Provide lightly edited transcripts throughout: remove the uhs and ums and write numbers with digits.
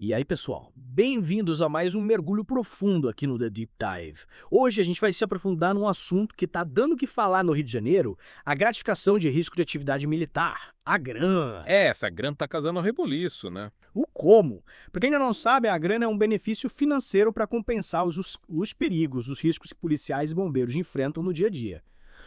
E aí, pessoal, bem-vindos a mais um mergulho profundo aqui no The Deep Dive. Hoje a gente vai se aprofundar num assunto que está dando o que falar no Rio de Janeiro, a gratificação de risco de atividade militar, a GRAN. Essa grana tá causando rebuliço, né? O como? Para quem ainda não sabe, a grana é um benefício financeiro para compensar os perigos, os riscos que policiais e bombeiros enfrentam no dia a dia.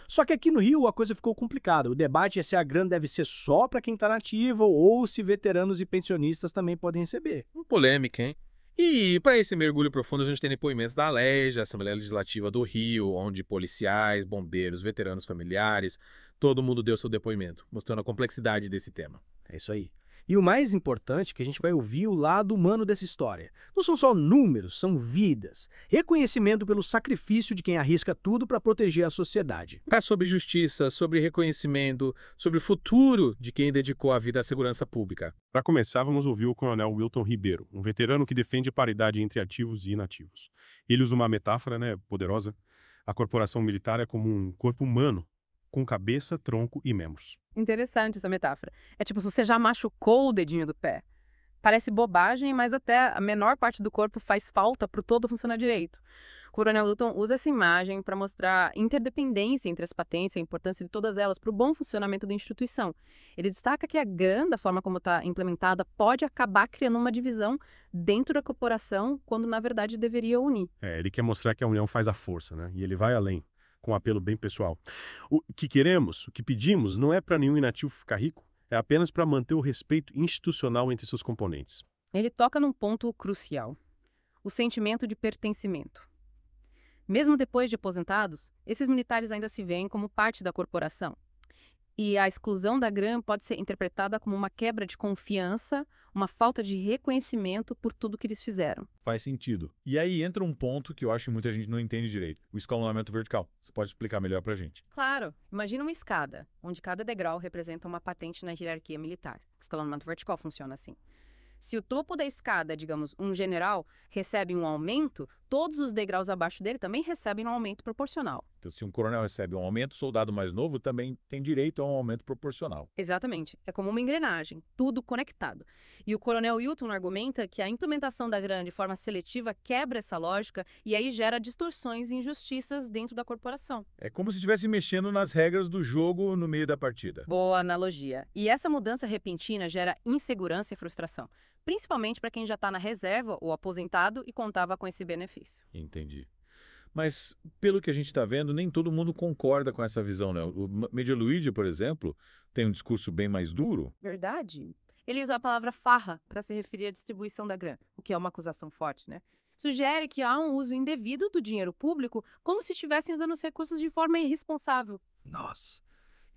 Só que aqui no Rio a coisa ficou complicada. O debate é se a grana deve ser só para quem está na ativa ou se veteranos e pensionistas também podem receber. Polêmica, hein? E para esse mergulho profundo, a gente tem depoimentos da ALERJ, Assembleia Legislativa do Rio, onde policiais, bombeiros, veteranos familiares, todo mundo deu seu depoimento, mostrando a complexidade desse tema. É isso aí. E o mais importante é que a gente vai ouvir o lado humano dessa história. Não são só números, são vidas. Reconhecimento pelo sacrifício de quem arrisca tudo para proteger a sociedade. É sobre justiça, sobre reconhecimento, sobre o futuro de quem dedicou a vida à segurança pública. Para começar, vamos ouvir o Coronel Wilton Ribeiro, um veterano que defende a paridade entre ativos e inativos. Ele usa uma metáfora, poderosa. A corporação militar é como um corpo humano, com cabeça, tronco e membros. Interessante essa metáfora. É tipo, se você já machucou o dedinho do pé. Parece bobagem, mas até a menor parte do corpo faz falta para o todo funcionar direito. O Coronel Wilton usa essa imagem para mostrar interdependência entre as patentes e a importância de todas elas para o bom funcionamento da instituição. Ele destaca que a GRAN, da forma como está implementada, pode acabar criando uma divisão dentro da corporação, quando na verdade deveria unir. Ele quer mostrar que a união faz a força, E ele vai além, com um apelo bem pessoal. O que queremos, o que pedimos, não é para nenhum inativo ficar rico, é apenas para manter o respeito institucional entre seus componentes. Ele toca num ponto crucial: o sentimento de pertencimento. Mesmo depois de aposentados, esses militares ainda se veem como parte da corporação. E a exclusão da GRAN pode ser interpretada como uma quebra de confiança, uma falta de reconhecimento por tudo que eles fizeram. Faz sentido. E aí entra um ponto que eu acho que muita gente não entende direito: o escalonamento vertical. Você pode explicar melhor pra gente? Claro, imagina uma escada, onde cada degrau representa uma patente na hierarquia militar. O escalonamento vertical funciona assim. Se o topo da escada, digamos, um general, recebe um aumento, todos os degraus abaixo dele também recebem um aumento proporcional. Então, se um coronel recebe um aumento, o soldado mais novo também tem direito a um aumento proporcional. Exatamente. É como uma engrenagem, tudo conectado. E o Coronel Wilton argumenta que a implementação da GRAN de forma seletiva quebra essa lógica e aí gera distorções e injustiças dentro da corporação. É como se estivesse mexendo nas regras do jogo no meio da partida. Boa analogia. E essa mudança repentina gera insegurança e frustração, principalmente para quem já está na reserva ou aposentado e contava com esse benefício. Entendi. Mas, pelo que a gente está vendo, nem todo mundo concorda com essa visão, né? O Major Luigi, por exemplo, tem um discurso bem mais duro. Verdade? Ele usa a palavra farra para se referir à distribuição da GRAN, o que é uma acusação forte, né? Sugere que há um uso indevido do dinheiro público, como se estivessem usando os recursos de forma irresponsável. Nossa,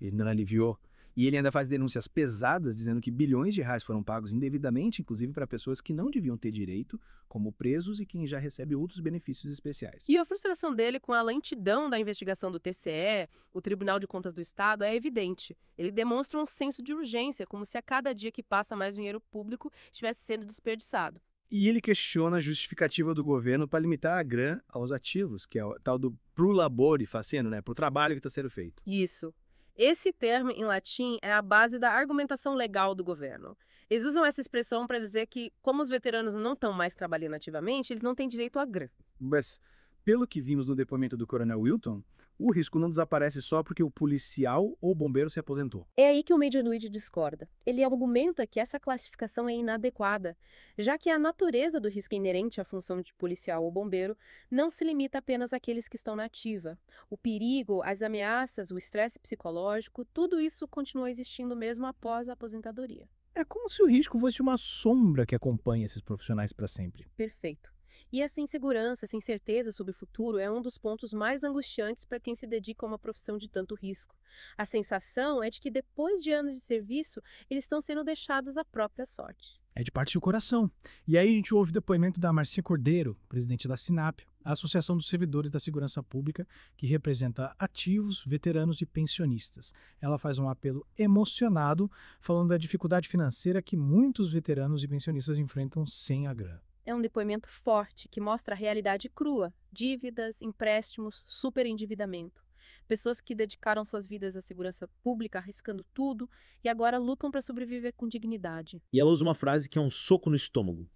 ele não aliviou. E ele ainda faz denúncias pesadas dizendo que bilhões de reais foram pagos indevidamente, inclusive para pessoas que não deviam ter direito, como presos e quem já recebe outros benefícios especiais. E a frustração dele com a lentidão da investigação do TCE, o Tribunal de Contas do Estado, é evidente. Ele demonstra um senso de urgência, como se a cada dia que passa mais dinheiro público estivesse sendo desperdiçado. E ele questiona a justificativa do governo para limitar a GRAN aos ativos, que é o tal do pro labore facendo, para o trabalho que está sendo feito. Isso. Esse termo, em latim, é a base da argumentação legal do governo. Eles usam essa expressão para dizer que, como os veteranos não estão mais trabalhando ativamente, eles não têm direito à GRAN. Mas, pelo que vimos no depoimento do Coronel Wilton, o risco não desaparece só porque o policial ou bombeiro se aposentou. É aí que o Major Luigi discorda. Ele argumenta que essa classificação é inadequada, já que a natureza do risco inerente à função de policial ou bombeiro não se limita apenas àqueles que estão na ativa. O perigo, as ameaças, o estresse psicológico, tudo isso continua existindo mesmo após a aposentadoria. É como se o risco fosse uma sombra que acompanha esses profissionais para sempre. Perfeito. E essa insegurança, essa incerteza sobre o futuro é um dos pontos mais angustiantes para quem se dedica a uma profissão de tanto risco. A sensação é de que depois de anos de serviço, eles estão sendo deixados à própria sorte. É de parte do coração. E aí a gente ouve o depoimento da Marcia Cordeiro, presidente da SINAP, a Associação dos Servidores da Segurança Pública, que representa ativos, veteranos e pensionistas. Ela faz um apelo emocionado, falando da dificuldade financeira que muitos veteranos e pensionistas enfrentam sem a GRAN. É um depoimento forte que mostra a realidade crua: dívidas, empréstimos, superendividamento. Pessoas que dedicaram suas vidas à segurança pública, arriscando tudo, e agora lutam para sobreviver com dignidade. E ela usa uma frase que é um soco no estômago.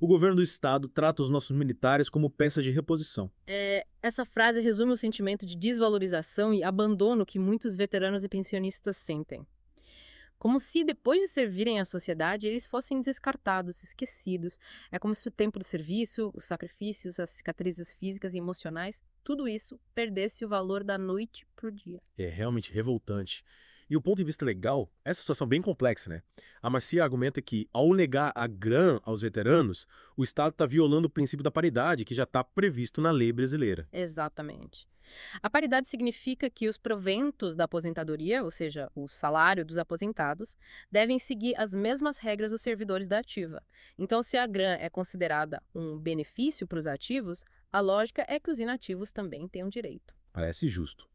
o governo do estado trata os nossos militares como peças de reposição. Essa frase resume o sentimento de desvalorização e abandono que muitos veteranos e pensionistas sentem. Como se, depois de servirem à sociedade, eles fossem descartados, esquecidos. É como se o tempo do serviço, os sacrifícios, as cicatrizes físicas e emocionais, tudo isso perdesse o valor da noite pro dia. É realmente revoltante. E o ponto de vista legal, essa situação é bem complexa, né? A Marcia argumenta que, ao negar a GRAN aos veteranos, o Estado está violando o princípio da paridade, que já está previsto na lei brasileira. Exatamente. A paridade significa que os proventos da aposentadoria, ou seja, o salário dos aposentados, devem seguir as mesmas regras dos servidores da ativa. Então, se a GRAN é considerada um benefício para os ativos, a lógica é que os inativos também tenham direito. Parece justo.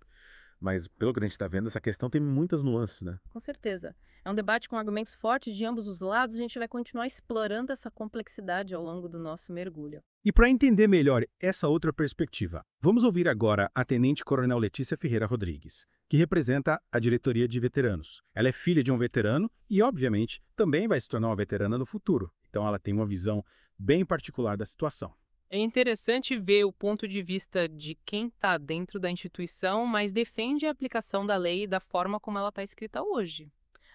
Mas, pelo que a gente está vendo, essa questão tem muitas nuances, né? Com certeza. É um debate com argumentos fortes de ambos os lados, a gente vai continuar explorando essa complexidade ao longo do nosso mergulho. E para entender melhor essa outra perspectiva, vamos ouvir agora a Tenente Coronel Letícia Ferreira Rodrigues, que representa a diretoria de veteranos. Ela é filha de um veterano e, obviamente, também vai se tornar uma veterana no futuro. Então ela tem uma visão bem particular da situação. É interessante ver o ponto de vista de quem está dentro da instituição, mas defende a aplicação da lei da forma como ela está escrita hoje.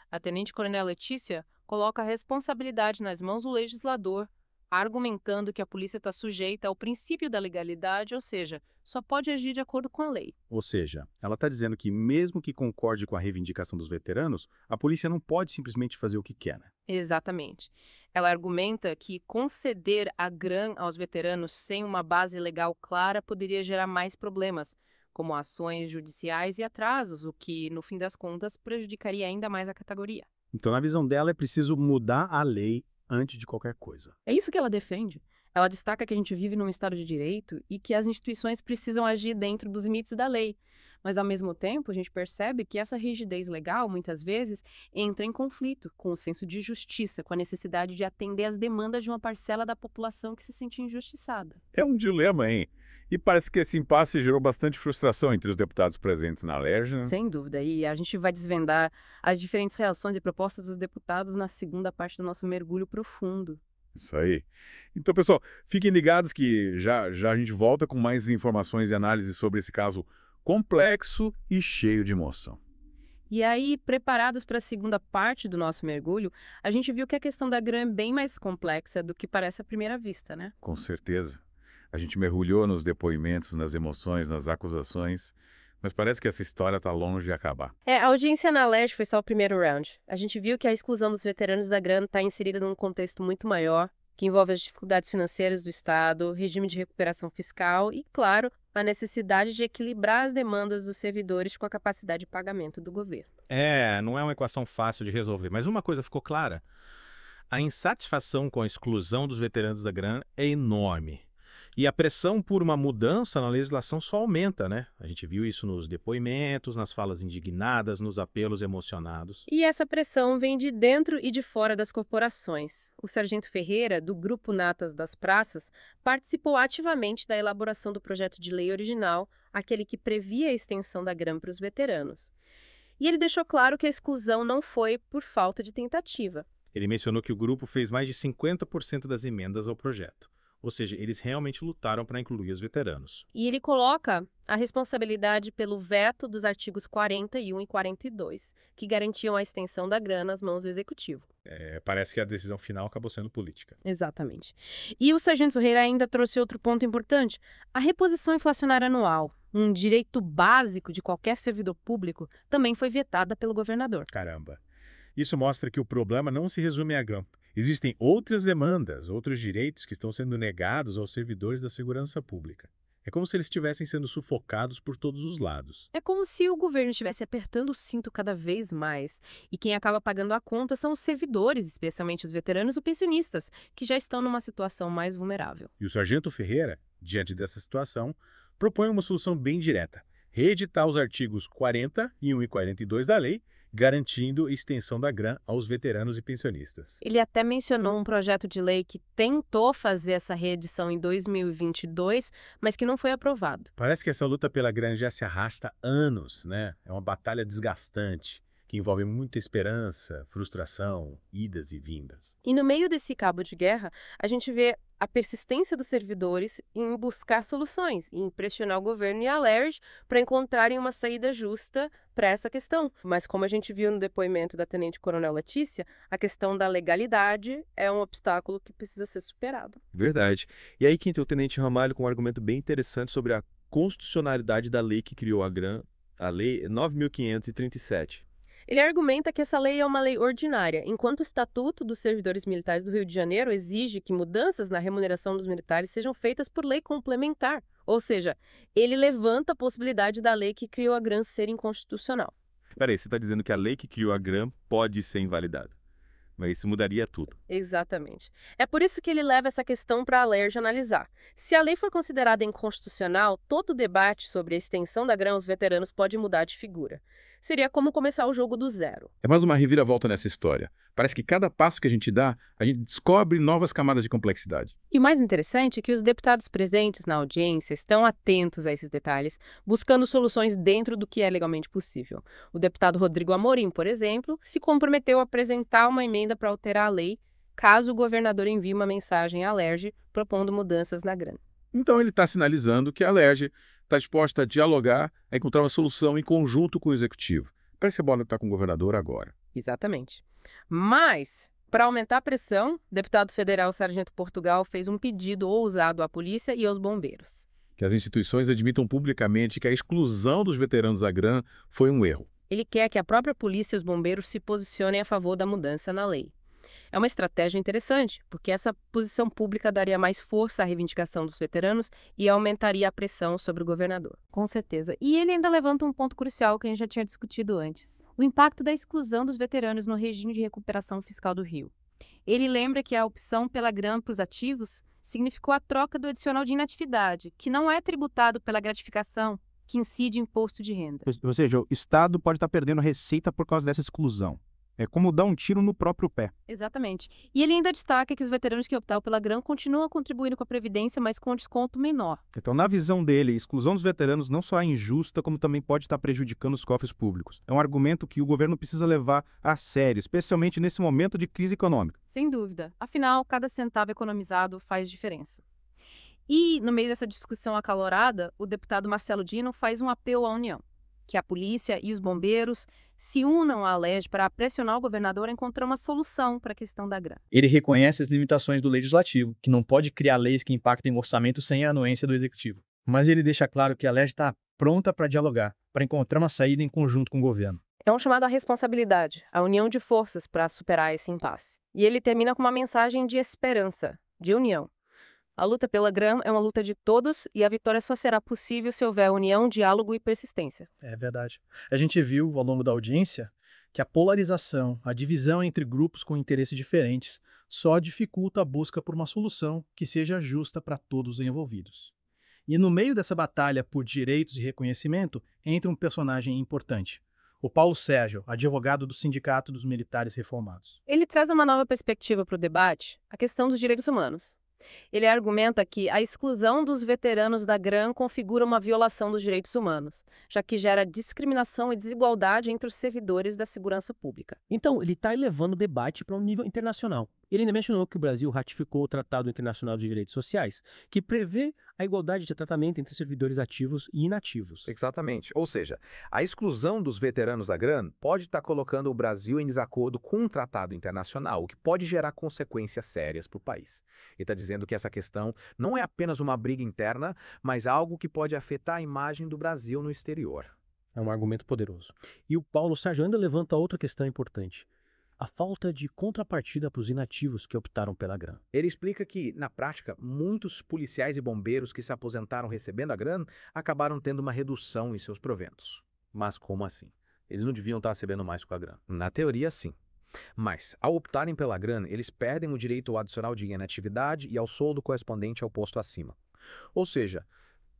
A Tenente Coronel Letícia coloca a responsabilidade nas mãos do legislador, argumentando que a polícia está sujeita ao princípio da legalidade, ou seja, só pode agir de acordo com a lei. Ou seja, ela está dizendo que mesmo que concorde com a reivindicação dos veteranos, a polícia não pode simplesmente fazer o que quer, né? Exatamente. Ela argumenta que conceder a GRAN aos veteranos sem uma base legal clara poderia gerar mais problemas, como ações judiciais e atrasos, o que, no fim das contas, prejudicaria ainda mais a categoria. Então, na visão dela, é preciso mudar a lei antes de qualquer coisa. É isso que ela defende. Ela destaca que a gente vive num Estado de Direito e que as instituições precisam agir dentro dos limites da lei. Mas, ao mesmo tempo, a gente percebe que essa rigidez legal, muitas vezes, entra em conflito com o senso de justiça, com a necessidade de atender às demandas de uma parcela da população que se sente injustiçada. É um dilema, hein? E parece que esse impasse gerou bastante frustração entre os deputados presentes na LERJ, né? Sem dúvida. E a gente vai desvendar as diferentes reações e propostas dos deputados na segunda parte do nosso mergulho profundo. Isso aí. Então, pessoal, fiquem ligados que já a gente volta com mais informações e análises sobre esse caso complexo e cheio de emoção. E aí, preparados para a segunda parte do nosso mergulho, a gente viu que a questão da GRAN é bem mais complexa do que parece à primeira vista, né? Com certeza. A gente mergulhou nos depoimentos, nas emoções, nas acusações, mas parece que essa história está longe de acabar. A audiência na LERJ foi só o primeiro round. A gente viu que a exclusão dos veteranos da GRAN está inserida num contexto muito maior, que envolve as dificuldades financeiras do Estado, regime de recuperação fiscal e, claro, a necessidade de equilibrar as demandas dos servidores com a capacidade de pagamento do governo. Não é uma equação fácil de resolver, mas uma coisa ficou clara. A insatisfação com a exclusão dos veteranos da GRAN é enorme. E a pressão por uma mudança na legislação só aumenta, né? A gente viu isso nos depoimentos, nas falas indignadas, nos apelos emocionados. E essa pressão vem de dentro e de fora das corporações. O Sargento Ferreira, do Grupo Natas das Praças, participou ativamente da elaboração do projeto de lei original, aquele que previa a extensão da GRAN para os veteranos. E ele deixou claro que a exclusão não foi por falta de tentativa. Ele mencionou que o grupo fez mais de 50% das emendas ao projeto. Ou seja, eles realmente lutaram para incluir os veteranos. E ele coloca a responsabilidade pelo veto dos artigos 41 e 42, que garantiam a extensão da GRAN nas mãos do Executivo. Parece que a decisão final acabou sendo política. Exatamente. E o Sargento Ferreira ainda trouxe outro ponto importante. A reposição inflacionária anual, um direito básico de qualquer servidor público, também foi vetada pelo governador. Caramba. Isso mostra que o problema não se resume à GRAN. Existem outras demandas, outros direitos que estão sendo negados aos servidores da segurança pública. É como se eles estivessem sendo sufocados por todos os lados. É como se o governo estivesse apertando o cinto cada vez mais. E quem acaba pagando a conta são os servidores, especialmente os veteranos ou pensionistas, que já estão numa situação mais vulnerável. E o Sargento Ferreira, diante dessa situação, propõe uma solução bem direta. Reeditar os artigos 41 e 42 da lei, garantindo extensão da GRAN aos veteranos e pensionistas. Ele até mencionou um projeto de lei que tentou fazer essa reedição em 2022, mas que não foi aprovado. Parece que essa luta pela GRAN já se arrasta há anos, né? É uma batalha desgastante, que envolve muita esperança, frustração, idas e vindas. E no meio desse cabo de guerra, a gente vê a persistência dos servidores em buscar soluções, em pressionar o governo e a LERJ para encontrarem uma saída justa para essa questão. Mas como a gente viu no depoimento da Tenente-Coronel Letícia, a questão da legalidade é um obstáculo que precisa ser superado. Verdade. E aí que entra o Tenente Ramalho com um argumento bem interessante sobre a constitucionalidade da lei que criou a GRAM, a Lei 9.537. Ele argumenta que essa lei é uma lei ordinária, enquanto o Estatuto dos Servidores Militares do Rio de Janeiro exige que mudanças na remuneração dos militares sejam feitas por lei complementar. Ou seja, ele levanta a possibilidade da lei que criou a GRAM ser inconstitucional. Peraí, você está dizendo que a lei que criou a GRAM pode ser invalidada. Mas isso mudaria tudo. Exatamente. É por isso que ele leva essa questão para a LERJ analisar. Se a lei for considerada inconstitucional, todo o debate sobre a extensão da GRAM aos veteranos pode mudar de figura. Seria como começar o jogo do zero. É mais uma reviravolta nessa história. Parece que cada passo que a gente dá, a gente descobre novas camadas de complexidade. E o mais interessante é que os deputados presentes na audiência estão atentos a esses detalhes, buscando soluções dentro do que é legalmente possível. O deputado Rodrigo Amorim, por exemplo, se comprometeu a apresentar uma emenda para alterar a lei, caso o governador envie uma mensagem à LERJ propondo mudanças na GRAM. Então ele está sinalizando que a LERJ está disposta a dialogar, a encontrar uma solução em conjunto com o executivo. Parece que a bola está com o governador agora. Exatamente. Mas, para aumentar a pressão, o deputado federal Sargento Portugal fez um pedido ousado à polícia e aos bombeiros. Que as instituições admitam publicamente que a exclusão dos veteranos da GRAM foi um erro. Ele quer que a própria polícia e os bombeiros se posicionem a favor da mudança na lei. É uma estratégia interessante, porque essa posição pública daria mais força à reivindicação dos veteranos e aumentaria a pressão sobre o governador. Com certeza. E ele ainda levanta um ponto crucial que a gente já tinha discutido antes: o impacto da exclusão dos veteranos no regime de recuperação fiscal do Rio. Ele lembra que a opção pela GRAM para os ativos significou a troca do adicional de inatividade, que não é tributado pela gratificação, que incide imposto de renda. Ou seja, o Estado pode estar perdendo receita por causa dessa exclusão. É como dar um tiro no próprio pé. Exatamente. E ele ainda destaca que os veteranos que optaram pela GRAM continuam contribuindo com a Previdência, mas com um desconto menor. Então, na visão dele, a exclusão dos veteranos não só é injusta, como também pode estar prejudicando os cofres públicos. É um argumento que o governo precisa levar a sério, especialmente nesse momento de crise econômica. Sem dúvida. Afinal, cada centavo economizado faz diferença. E, no meio dessa discussão acalorada, o deputado Marcelo Dino faz um apelo à União, que a polícia e os bombeiros se unam à LERJ para pressionar o governador a encontrar uma solução para a questão da GRAM. Ele reconhece as limitações do legislativo, que não pode criar leis que impactem o orçamento sem a anuência do executivo. Mas ele deixa claro que a LERJ está pronta para dialogar, para encontrar uma saída em conjunto com o governo. É um chamado à responsabilidade, à união de forças para superar esse impasse. E ele termina com uma mensagem de esperança, de união. A luta pela GRAM é uma luta de todos e a vitória só será possível se houver união, diálogo e persistência. É verdade. A gente viu, ao longo da audiência, que a polarização, a divisão entre grupos com interesses diferentes, só dificulta a busca por uma solução que seja justa para todos os envolvidos. E no meio dessa batalha por direitos e reconhecimento, entra um personagem importante: o Paulo Sérgio, advogado do Sindicato dos Militares Reformados. Ele traz uma nova perspectiva para o debate, a questão dos direitos humanos. Ele argumenta que a exclusão dos veteranos da GRAM configura uma violação dos direitos humanos, já que gera discriminação e desigualdade entre os servidores da segurança pública. Então, ele está elevando o debate para um nível internacional. Ele ainda mencionou que o Brasil ratificou o Tratado Internacional de Direitos Sociais, que prevê a igualdade de tratamento entre servidores ativos e inativos. Exatamente. Ou seja, a exclusão dos veteranos da GRAM pode estar colocando o Brasil em desacordo com um tratado internacional, o que pode gerar consequências sérias para o país. Ele está dizendo que essa questão não é apenas uma briga interna, mas algo que pode afetar a imagem do Brasil no exterior. É um argumento poderoso. E o Paulo Sérgio ainda levanta outra questão importante: a falta de contrapartida para os inativos que optaram pela GRAM. Ele explica que, na prática, muitos policiais e bombeiros que se aposentaram recebendo a GRAM acabaram tendo uma redução em seus proventos. Mas como assim? Eles não deviam estar recebendo mais com a GRAM. Na teoria, sim. Mas, ao optarem pela GRAM, eles perdem o direito ao adicional de inatividade e ao soldo correspondente ao posto acima. Ou seja,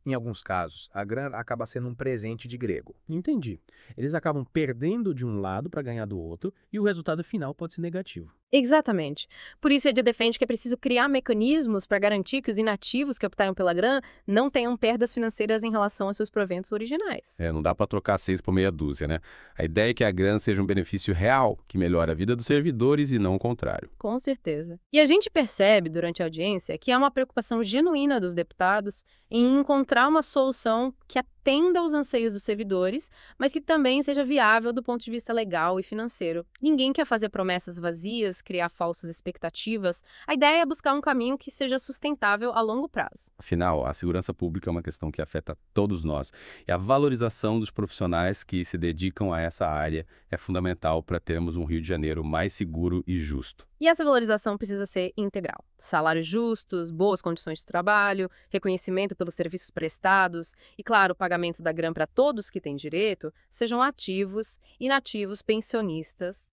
em alguns casos, a GRAM acaba sendo um presente de grego. Entendi. Eles acabam perdendo de um lado para ganhar do outro e o resultado final pode ser negativo. Exatamente. Por isso, ele defende que é preciso criar mecanismos para garantir que os inativos que optaram pela GRAN não tenham perdas financeiras em relação aos seus proventos originais. Não dá para trocar 6 por meia dúzia, né? A ideia é que a GRAN seja um benefício real, que melhore a vida dos servidores e não o contrário. Com certeza. E a gente percebe, durante a audiência, que há uma preocupação genuína dos deputados em encontrar uma solução que atenda aos anseios dos servidores, mas que também seja viável do ponto de vista legal e financeiro. Ninguém quer fazer promessas vazias, criar falsas expectativas. A ideia é buscar um caminho que seja sustentável a longo prazo. Afinal, a segurança pública é uma questão que afeta todos nós. E a valorização dos profissionais que se dedicam a essa área é fundamental para termos um Rio de Janeiro mais seguro e justo. E essa valorização precisa ser integral. Salários justos, boas condições de trabalho, reconhecimento pelos serviços prestados e, claro, o pagamento da GRAN para todos que têm direito, sejam ativos, inativos, pensionistas.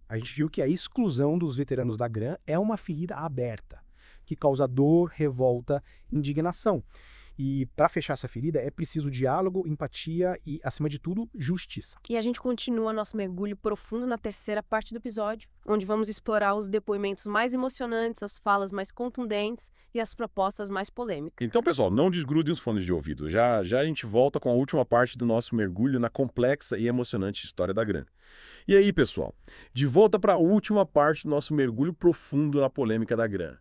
A gente viu que a exclusão dos veteranos da GRAN é uma ferida aberta, que causa dor, revolta, indignação. E para fechar essa ferida é preciso diálogo, empatia e, acima de tudo, justiça. E a gente continua nosso mergulho profundo na terceira parte do episódio, onde vamos explorar os depoimentos mais emocionantes, as falas mais contundentes e as propostas mais polêmicas. Então, pessoal, não desgrudem os fones de ouvido. Já a gente volta com a última parte do nosso mergulho na complexa e emocionante história da GRAN. E aí, pessoal, de volta para a última parte do nosso mergulho profundo na polêmica da GRAN.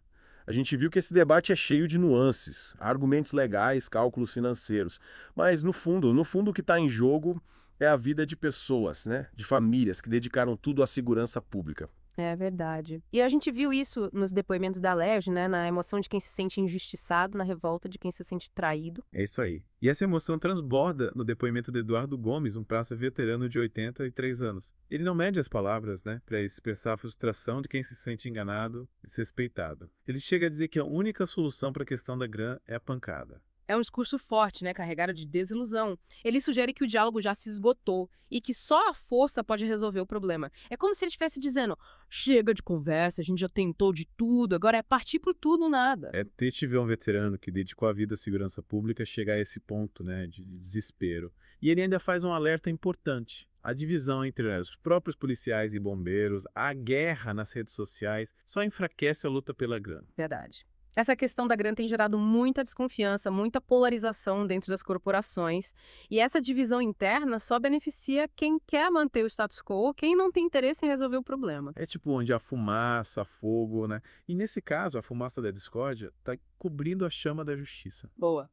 A gente viu que esse debate é cheio de nuances, argumentos legais, cálculos financeiros. Mas, no fundo, o que está em jogo é a vida de pessoas, né? De famílias que dedicaram tudo à segurança pública. É verdade. E a gente viu isso nos depoimentos da Alerj, né? Na emoção de quem se sente injustiçado, na revolta de quem se sente traído. É isso aí. E essa emoção transborda no depoimento de Eduardo Gomes, um praça veterano de 83 anos. Ele não mede as palavras, né, para expressar a frustração de quem se sente enganado e desrespeitado. Ele chega a dizer que a única solução para a questão da GRAN é a pancada. É um discurso forte, né, carregado de desilusão. Ele sugere que o diálogo já se esgotou e que só a força pode resolver o problema. É como se ele estivesse dizendo, chega de conversa, a gente já tentou de tudo, agora é partir por tudo ou nada. É triste ver um veterano que dedicou a vida à segurança pública chegar a esse ponto, né, de desespero. E ele ainda faz um alerta importante. A divisão entre os próprios policiais e bombeiros, a guerra nas redes sociais, só enfraquece a luta pela GRAN. Verdade. Essa questão da GRAN tem gerado muita desconfiança, muita polarização dentro das corporações. E essa divisão interna só beneficia quem quer manter o status quo, quem não tem interesse em resolver o problema. É tipo onde há fumaça, fogo, né? E nesse caso, a fumaça da discórdia está cobrindo a chama da justiça. Boa.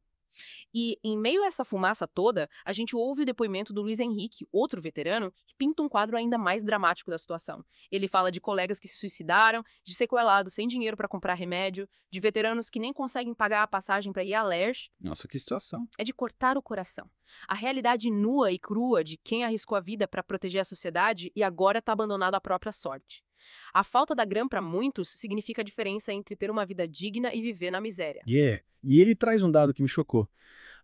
E, em meio a essa fumaça toda, a gente ouve o depoimento do Luiz Henrique, outro veterano, que pinta um quadro ainda mais dramático da situação. Ele fala de colegas que se suicidaram, de sequelados sem dinheiro para comprar remédio, de veteranos que nem conseguem pagar a passagem para ir à Alerj. Nossa, que situação. É de cortar o coração. A realidade nua e crua de quem arriscou a vida para proteger a sociedade e agora está abandonado à própria sorte. A falta da GRAN para muitos significa a diferença entre ter uma vida digna e viver na miséria. E ele traz um dado que me chocou.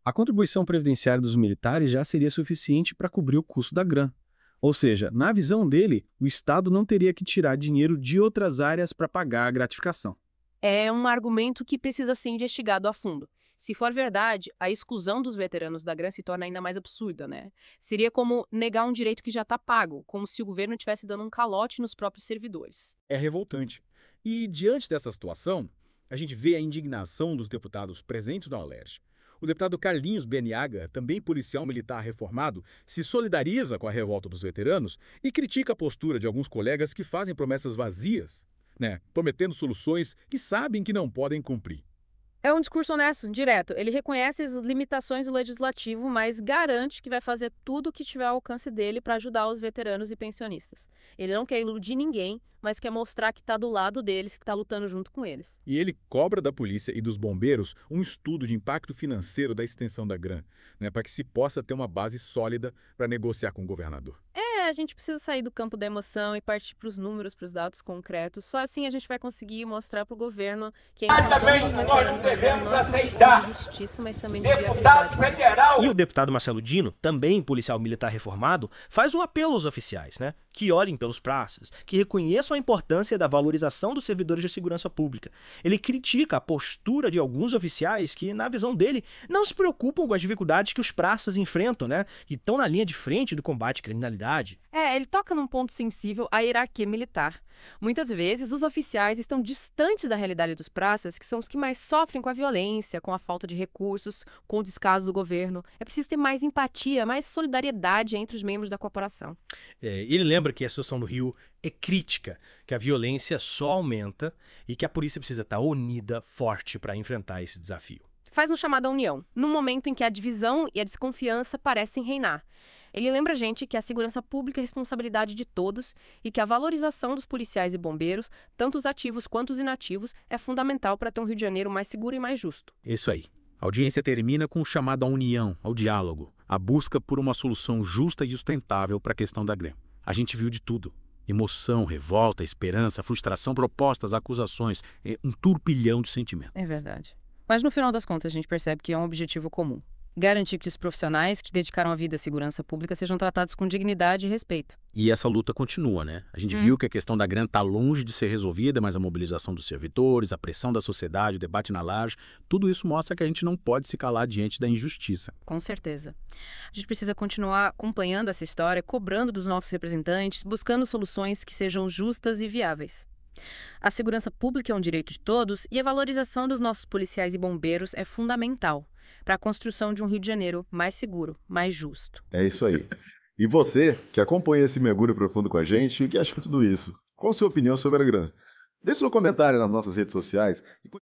A contribuição previdenciária dos militares já seria suficiente para cobrir o custo da GRAN. Ou seja, na visão dele, o Estado não teria que tirar dinheiro de outras áreas para pagar a gratificação. É um argumento que precisa ser investigado a fundo. Se for verdade, a exclusão dos veteranos da GRAN se torna ainda mais absurda, né? Seria como negar um direito que já está pago, como se o governo estivesse dando um calote nos próprios servidores. É revoltante. E, diante dessa situação, a gente vê a indignação dos deputados presentes na Alerj. O deputado Carlinhos Beniaga, também policial militar reformado, se solidariza com a revolta dos veteranos e critica a postura de alguns colegas que fazem promessas vazias, né? Prometendo soluções que sabem que não podem cumprir. É um discurso honesto, direto. Ele reconhece as limitações do legislativo, mas garante que vai fazer tudo o que estiver ao alcance dele para ajudar os veteranos e pensionistas. Ele não quer iludir ninguém, mas quer mostrar que está do lado deles, que está lutando junto com eles. E ele cobra da polícia e dos bombeiros um estudo de impacto financeiro da extensão da GRAN, né, para que se possa ter uma base sólida para negociar com o governador. A gente precisa sair do campo da emoção e partir para os números, para os dados concretos. Só assim a gente vai conseguir mostrar para o governo que a inclusão dos veteranos não é de justiça, mas também de viabilidade. E o deputado Marcelo Dino, também policial militar reformado, faz um apelo aos oficiais, né? Que olhem pelos praças, que reconheçam a importância da valorização dos servidores de segurança pública. Ele critica a postura de alguns oficiais que, na visão dele, não se preocupam com as dificuldades que os praças enfrentam, né? E estão na linha de frente do combate à criminalidade. Ele toca num ponto sensível, a hierarquia militar. Muitas vezes, os oficiais estão distantes da realidade dos praças, que são os que mais sofrem com a violência, com a falta de recursos, com o descaso do governo. É preciso ter mais empatia, mais solidariedade entre os membros da corporação. Ele lembra que a situação no Rio é crítica, que a violência só aumenta e que a polícia precisa estar unida, forte para enfrentar esse desafio. Faz um chamado à união, num momento em que a divisão e a desconfiança parecem reinar. Ele lembra a gente que a segurança pública é responsabilidade de todos e que a valorização dos policiais e bombeiros, tanto os ativos quanto os inativos, é fundamental para ter um Rio de Janeiro mais seguro e mais justo. Isso aí. A audiência termina com um chamado à união, ao diálogo, à busca por uma solução justa e sustentável para a questão da greve. A gente viu de tudo. Emoção, revolta, esperança, frustração, propostas, acusações, um turbilhão de sentimentos. É verdade. Mas no final das contas a gente percebe que é um objetivo comum. Garantir que os profissionais que dedicaram a vida à segurança pública sejam tratados com dignidade e respeito. E essa luta continua, né? A gente viu que a questão da grana está longe de ser resolvida, mas a mobilização dos servidores, a pressão da sociedade, o debate na laje, tudo isso mostra que a gente não pode se calar diante da injustiça. Com certeza. A gente precisa continuar acompanhando essa história, cobrando dos nossos representantes, buscando soluções que sejam justas e viáveis. A segurança pública é um direito de todos e a valorização dos nossos policiais e bombeiros é fundamental para a construção de um Rio de Janeiro mais seguro, mais justo. É isso aí. E você, que acompanha esse mergulho profundo com a gente, o que acha de tudo isso? Qual a sua opinião sobre a grana? Deixe seu comentário nas nossas redes sociais.